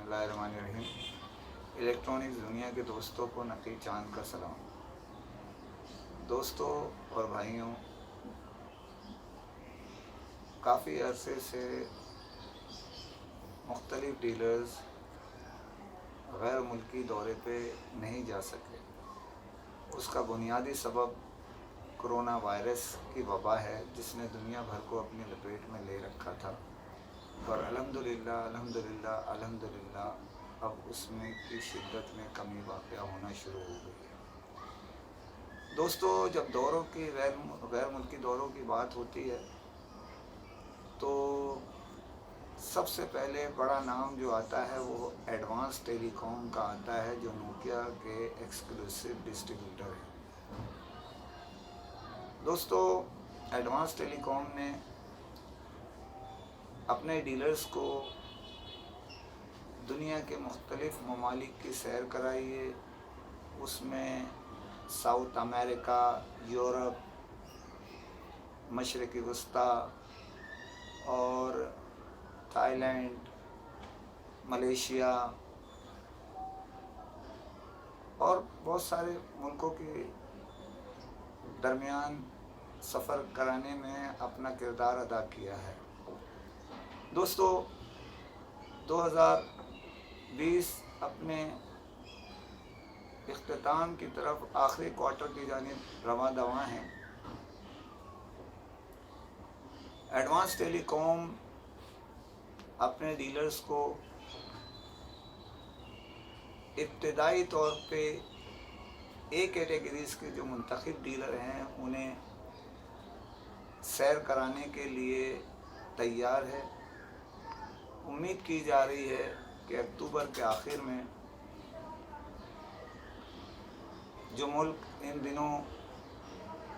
बिस्मिल्लाहिर्रहमानिर्रहीम। इलेक्ट्रॉनिक्स दुनिया के दोस्तों को नकी चांद का सलाम। दोस्तों और भाइयों, काफ़ी अरसे से मुख्तलिफ़ डीलर्स गैर मुल्की दौरे पे नहीं जा सके। उसका बुनियादी सबब कोरोना वायरस की वबा है, जिसने दुनिया भर को अपनी लपेट में ले रखा था। और अल्हम्दुलिल्लाह अब उसमें की शिद्दत में कमी वाक़या होना शुरू हो गई है। दोस्तों, जब दौरों की गैर मुल्की दौरों की बात होती है तो सबसे पहले बड़ा नाम जो आता है वो एडवांस टेलीकॉम का आता है, जो नोकिया के एक्सक्लूसिव डिस्ट्रीब्यूटर है। दोस्तों, एडवांस टेलीकॉम ने अपने डीलर्स को दुनिया के मुख्तलिफ़ ममालिक की सैर कराई है। उसमें साउथ अमेरिका, यूरोप, मशरक़ी वस्ता और थाईलैंड, मलेशिया और बहुत सारे मुल्कों के दरमियान सफ़र कराने में अपना किरदार अदा किया है। दोस्तों, 2020 अपने इख्तिताम की तरफ आखिरी क्वार्टर की जानिब रवां दवां हैं। एडवांस टेलीकॉम अपने डीलर्स को इब्तदाई तौर पे ए कैटेगरीज़ के जो मुंतखब डीलर हैं उन्हें सैर कराने के लिए तैयार है। उम्मीद की जा रही है कि अक्टूबर के आखिर में जो मुल्क इन दिनों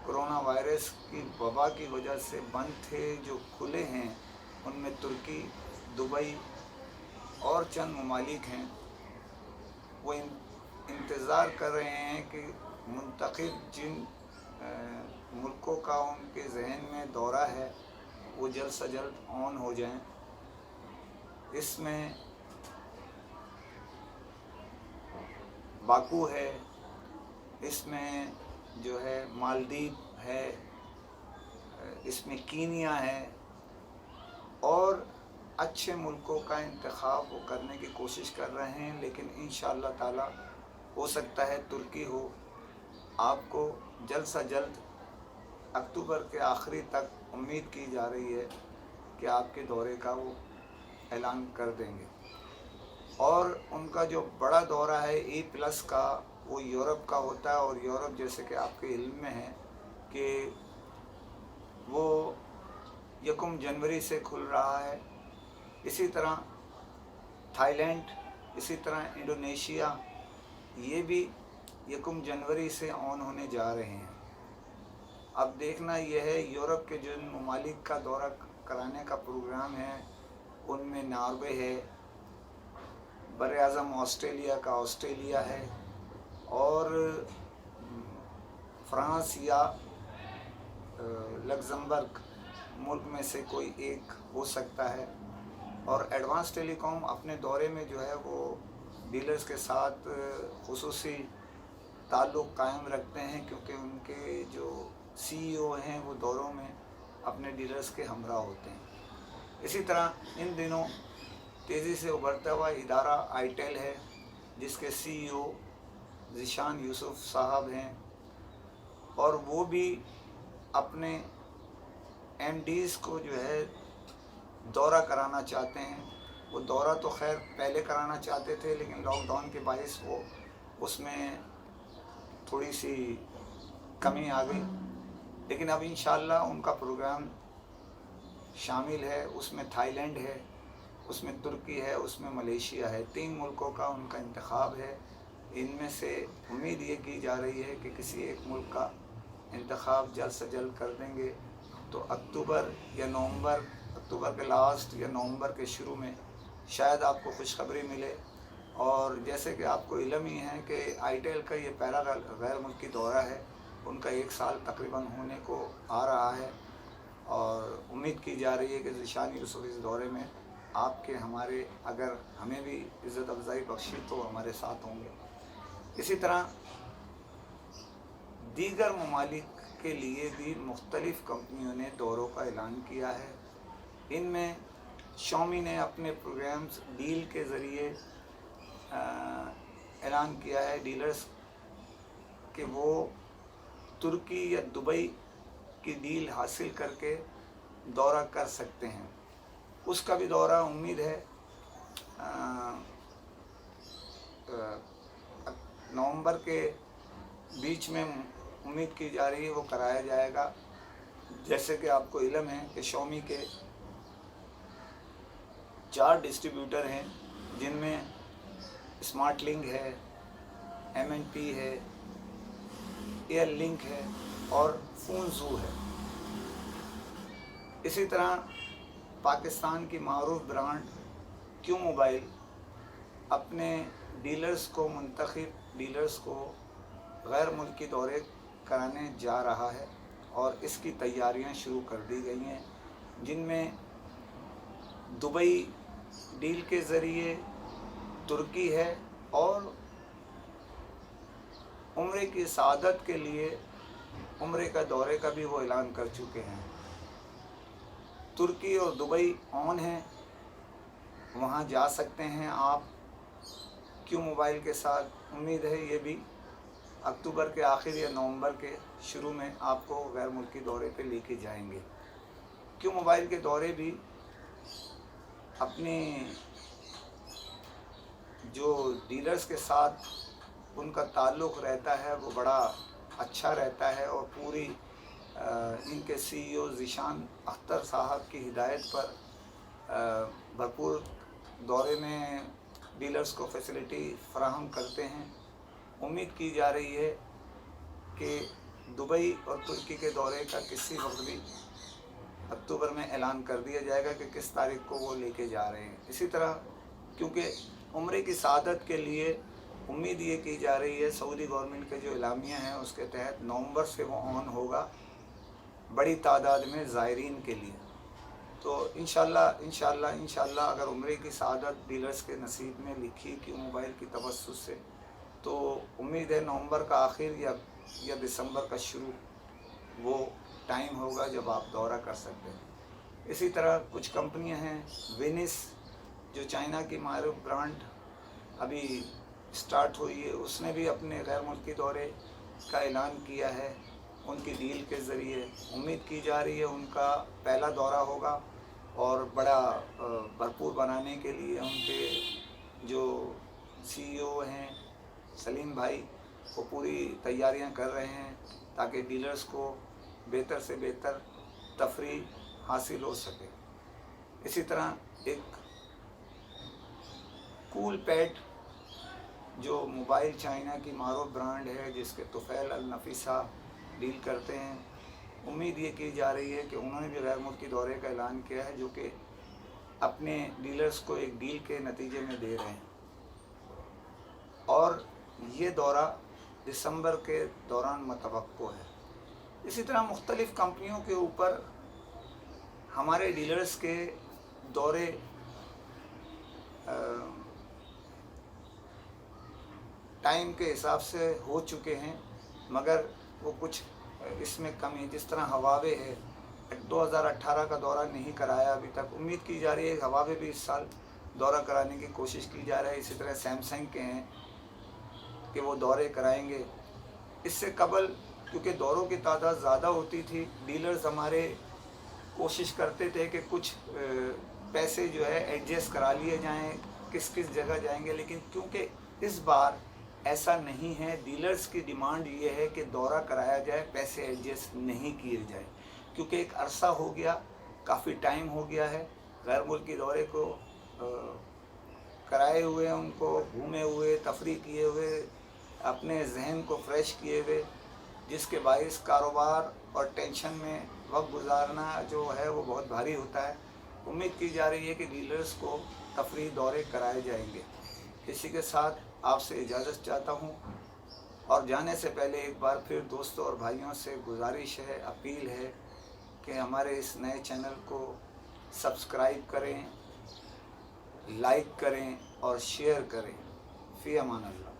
कोरोना वायरस की वबा की वजह से बंद थे, जो खुले हैं उनमें तुर्की, दुबई और चंद ममालिक हैं, वो इंतज़ार कर रहे हैं कि मुंतखब जिन मुल्कों का उनके जहन में दौरा है वो जल्द से जल्द ऑन हो जाएं। इसमें बाकू है, इसमें जो है मालदीव है, इसमें कीनिया है और अच्छे मुल्कों का इंतखाब वो करने की कोशिश कर रहे हैं। लेकिन इंशाअल्लाह ताला हो सकता है तुर्की हो। आपको जल्द से जल्द अक्टूबर के आखिरी तक उम्मीद की जा रही है कि आपके दौरे का वो ऐलान कर देंगे। और उनका जो बड़ा दौरा है E+ का, वो यूरोप का होता है। और यूरोप, जैसे कि आपके इल्म में है कि वो 1 जनवरी से खुल रहा है। इसी तरह थाईलैंड, इसी तरह इंडोनेशिया, ये भी 1 जनवरी से ऑन होने जा रहे हैं। अब देखना यह है, यूरोप के जो ममालिक का दौरा कराने का प्रोग्राम है उनमें नॉर्वे है, बर-ए-आज़म ऑस्ट्रेलिया का ऑस्ट्रेलिया है और फ्रांस या लग्जमबर्ग मुल्क में से कोई एक हो सकता है। और एडवांस टेलीकॉम अपने दौरे में जो है वो डीलर्स के साथ खुसूसी ताल्लुक़ कायम रखते हैं, क्योंकि उनके जो CEO हैं वो दौरों में अपने डीलर्स के हमरा होते हैं। इसी तरह इन दिनों तेज़ी से उभरता हुआ इदारा आईटेल है, जिसके CEO ज़ीशान यूसुफ साहब हैं और वो भी अपने MDs को जो है दौरा कराना चाहते हैं। वो दौरा तो खैर पहले कराना चाहते थे, लेकिन लॉकडाउन के बायस वो उसमें थोड़ी सी कमी आ गई। लेकिन अब इंशाअल्लाह उनका प्रोग्राम शामिल है। उसमें थाईलैंड है, उसमें तुर्की है, उसमें मलेशिया है। 3 मुल्कों का उनका इंतखाब है। इनमें से उम्मीद ये की जा रही है कि किसी एक मुल्क का इंतखाब जल्द से जल्द कर देंगे तो अक्टूबर या नवंबर, अक्टूबर के लास्ट या नवंबर के शुरू में शायद आपको खुशखबरी मिले। और जैसे कि आपको इल्म ही है कि आईटेल का ये पहला गैर मुल्की दौरा है, उनका 1 साल तकरीबन होने को आ रहा है और उम्मीद की जा रही है कि ज़ीशान यूसुफ इस दौरे में आपके हमारे अगर हमें भी इज़्ज़त अफ़ज़ाई बख्शी तो हमारे साथ होंगे। इसी तरह दीगर ममालिक के लिए भी मुख्तलिफ़ कंपनियों ने दौरों का ऐलान किया है। इनमें शॉमी ने अपने प्रोग्राम्स डील के ज़रिए ऐलान किया है डीलर्स कि वो तुर्की या दुबई की डील हासिल करके दौरा कर सकते हैं। उसका भी दौरा उम्मीद है नवंबर के बीच में उम्मीद की जा रही है वो कराया जाएगा। जैसे कि आपको इल्म है कि शॉमी के 4 डिस्ट्रीब्यूटर हैं, जिनमें स्मार्ट लिंक है, MNP है, एयर लिंक है और फूनजू है। इसी तरह पाकिस्तान की मारूफ ब्रांड क्यू मोबाइल अपने डीलर्स को मुंतखब डीलर्स को गैर मुल्की दौरे कराने जा रहा है और इसकी तैयारियां शुरू कर दी गई हैं, जिनमें दुबई डील के ज़रिए, तुर्की है और उम्रे की सआदत के लिए उम्रे का दौरे का भी वो ऐलान कर चुके हैं। तुर्की और दुबई ऑन है, वहाँ जा सकते हैं आप क्यू मोबाइल के साथ। उम्मीद है ये भी अक्टूबर के आखिर या नवंबर के शुरू में आपको गैर मुल्की दौरे पे लेके जाएंगे। क्यू मोबाइल के दौरे भी अपने जो डीलर्स के साथ उनका ताल्लुक़ रहता है वो बड़ा अच्छा रहता है और पूरी इनके CEO ज़ीशान अख्तर साहब की हिदायत पर भरपूर दौरे में डीलर्स को फैसिलिटी फराहम करते हैं। उम्मीद की जा रही है कि दुबई और तुर्की के दौरे का किसी वक्त भी अक्टूबर में ऐलान कर दिया जाएगा कि किस तारीख को वो लेके जा रहे हैं। इसी तरह क्योंकि उम्रे की सआदत के लिए उम्मीद ये की जा रही है, सऊदी गवर्नमेंट के जो इलामिया हैं उसके तहत नवंबर से वो ऑन होगा बड़ी तादाद में ज़ायरीन के लिए। तो इंशाल्लाह अगर उम्रे की सआदत डीलर्स के नसीब में लिखी क्यू मोबाइल की तवस्सुस से, तो उम्मीद है नवंबर का आखिर या दिसंबर का शुरू वो टाइम होगा जब आप दौरा कर सकते हैं। इसी तरह कुछ कंपनियां हैं, वेनिस जो चाइना की मारूफ ब्रांड अभी स्टार्ट हुई है, उसने भी अपने गैर मुल्की दौरे का ऐलान किया है उनकी डील के ज़रिए। उम्मीद की जा रही है उनका पहला दौरा होगा और बड़ा भरपूर बनाने के लिए उनके जो CEO हैं सलीम भाई वो पूरी तैयारियां कर रहे हैं ताकि डीलर्स को बेहतर से बेहतर तफरी हासिल हो सके। इसी तरह एक कूल पैड जो मोबाइल चाइना की मारूफ ब्रांड है जिसके तुफ़ैल अल नफीसा डील करते हैं, उम्मीद ये की जा रही है कि उन्होंने भी गैर मुल्की दौरे का ऐलान किया है जो कि अपने डीलर्स को एक डील के नतीजे में दे रहे हैं और ये दौरा दिसंबर के दौरान मुतवक्को है। इसी तरह मुख्तलिफ़ कंपनियों के ऊपर हमारे डीलर्स के दौरे टाइम के हिसाब से हो चुके हैं, मगर वो कुछ इसमें कमी, जिस तरह हवावे है 2018 का दौरा नहीं कराया अभी तक। उम्मीद की जा रही है हवावे भी इस साल दौरा कराने की कोशिश की जा रही है। इसी तरह सैमसंग के हैं कि वो दौरे कराएंगे। इससे कबल क्योंकि दौरों की तादाद ज़्यादा होती थी, डीलर्स हमारे कोशिश करते थे कि कुछ पैसे जो है एडजस्ट करा लिए जाएं, किस किस जगह जाएंगे, लेकिन क्योंकि इस बार ऐसा नहीं है, डीलर्स की डिमांड ये है कि दौरा कराया जाए, पैसे एडजस्ट नहीं किए जाए, क्योंकि एक अरसा हो गया, काफ़ी टाइम हो गया है गैर मुल्की दौरे को कराए हुए, उनको घूमे हुए, तफरी किए हुए, अपने जहन को फ्रेश किए हुए, जिसके बाइस कारोबार और टेंशन में वक्त गुजारना जो है वो बहुत भारी होता है। उम्मीद की जा रही है कि डीलर्स को तफरी दौरे कराए जाएंगे। इसी के साथ आपसे इजाज़त चाहता हूँ और जाने से पहले एक बार फिर दोस्तों और भाइयों से गुजारिश है, अपील है कि हमारे इस नए चैनल को सब्सक्राइब करें, لائک کریں اور شیئر کریں. فی امان اللہ.